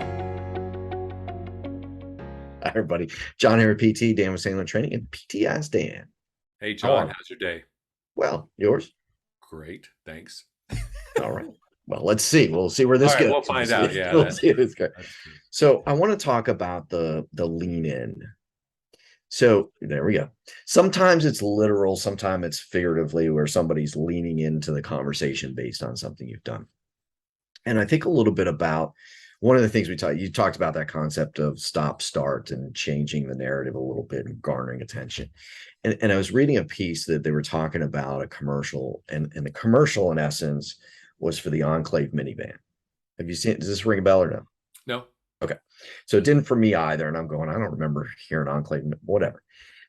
Hi, everybody. John here at PT, Dan with Salem Training, and PT Ask Dan. Hey, How John, are we? how's your day? Well, yours? Great, thanks. All right. Well, let's see. We'll see where All this right, goes. we'll We'll find see. out. Yeah, We'll that's see true. this goes. That's true. So I want to talk about the lean in. So there we go. Sometimes it's literal, sometimes it's figuratively, where somebody's leaning into the conversation based on something you've done. And I think a little bit about one of the things you talked about that concept of stop start and changing the narrative a little bit and garnering attention. And I was reading a piece that they were talking about a commercial, and the commercial in essence was for the Enclave minivan. Have you seen, does this ring a bell or no? No. Okay. So it didn't for me either. And I'm going, I don't remember hearing Enclave, whatever.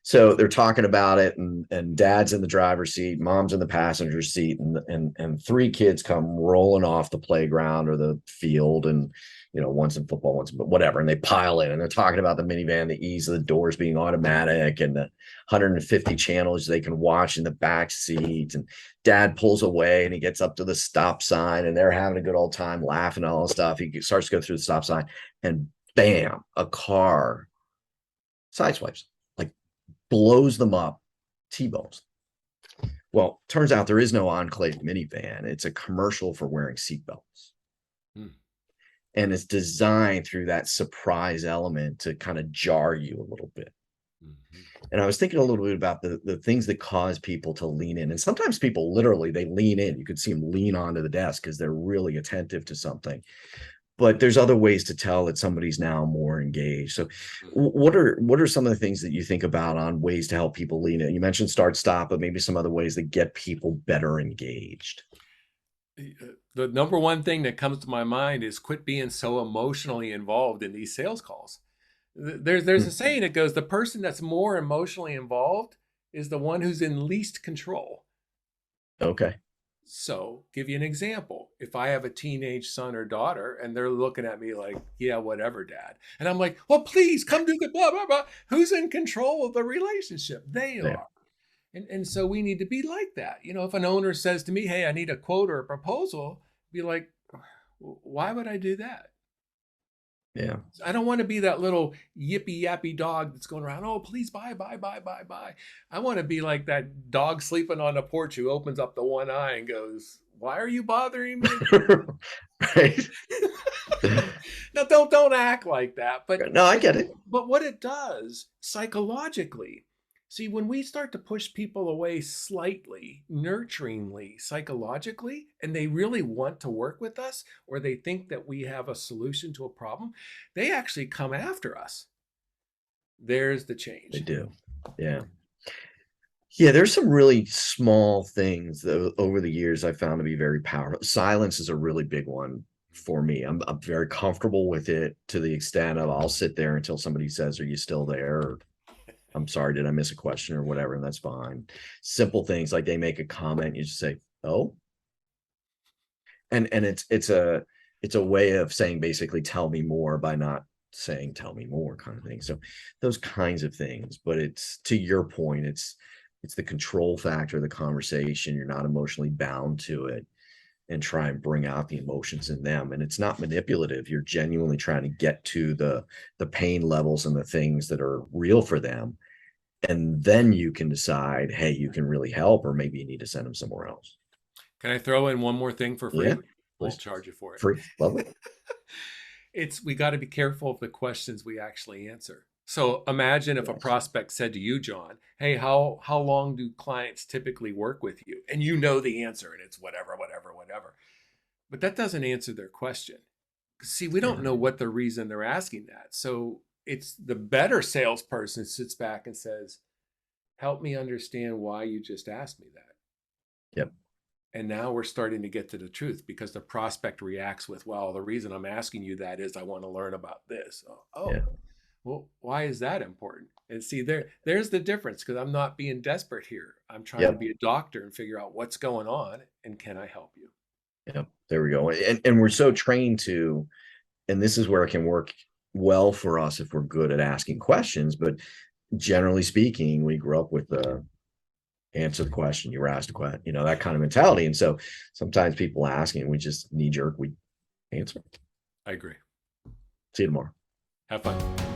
So they're talking about it, and dad's in the driver's seat, mom's in the passenger seat, and three kids come rolling off the playground or the field, and one's in football, one's but whatever, and they pile in, and they're talking about the minivan, the ease of the doors being automatic, and the 150 channels they can watch in the back seat. And dad pulls away and he gets up to the stop sign, and they're having a good old time laughing and all this stuff. He starts to go through the stop sign, and bam, a car sideswipes, like blows them up, T-bones. Well, turns out there is no Enclave minivan. It's a commercial for wearing seatbelts. Hmm. And it's designed through that surprise element to kind of jar you a little bit. Mhm. And I was thinking a little bit about the things that cause people to lean in. And sometimes people literally, they lean in. You could see them lean onto the desk because they're really attentive to something. But there's other ways to tell that somebody's now more engaged. So what are some of the things that you think about on ways to help people lean in? You mentioned start stop, but maybe some other ways that get people better engaged. The number one thing that comes to my mind is quit being so emotionally involved in these sales calls. There's a Hmm. saying that goes, the person that's more emotionally involved is the one who's in least control. Okay. So, give you an example. If I have a teenage son or daughter and they're looking at me like, yeah, whatever, dad. And I'm like, well, please come do the blah, blah, blah. Who's in control of the relationship? They Yeah. are. And so we need to be like that. If an owner says to me, hey, I need a quote or a proposal, be like, why would I do that? Yeah. I don't want to be that little yippy yappy dog that's going around, oh, please buy, buy, buy, buy, buy. I want to be like that dog sleeping on the porch who opens up the one eye and goes, why are you bothering me Right. again? Now don't act like that. But No, I but get it. but what it does psychologically, see, when we start to push people away slightly, nurturingly, psychologically, and they really want to work with us, or they think that we have a solution to a problem, they actually come after us. There's the They change. do. Yeah. Yeah, there's some really small things that over the years I found to be very powerful. Silence is a really big one for me. I'm very comfortable with it to the extent of I'll sit there until somebody says, "Are you still there?" Or "I'm sorry, did I miss a question?" or whatever, and that's fine. Simple things like they make a comment, you just say, "Oh," and it's a way of saying basically tell me more by not saying tell me more kind of thing. So those kinds of things, but it's to your point, it's the control factor of the conversation. You're not emotionally bound to it, and try and bring out the emotions in them, and it's not manipulative. You're genuinely trying to get to the pain levels and the things that are real for them, and then you can decide, hey, you can really help, or maybe you need to send them somewhere else. Can I throw in one more thing for Yeah, free? Won't please. charge you for it. Free, love it. It's we got to be careful of the questions we actually answer. So imagine if a Yes. prospect said to you, John, hey, how long do clients typically work with you? And you know the answer, and it's whatever, whatever, whatever. But that doesn't answer their question. See, we don't Yeah. know what the reason they're asking that. So it's the better salesperson sits back and says, help me understand why you just asked me that. Yep. And now we're starting to get to the truth because the prospect reacts with, well, the reason I'm asking you that is I want to learn about this. Yeah. Oh, well, why is that important? And see, there's the difference because I'm not being desperate here. I'm trying to Yep. be a doctor and figure out what's going on and can I help you? Yep. There we go. And we're so trained to, and this is where it can work well for us if we're good at asking questions. But generally speaking, we grew up with the answer the question, you were asked a question, that kind of mentality. And so sometimes people ask and we just knee jerk, we answer. I agree. See you tomorrow. Have fun.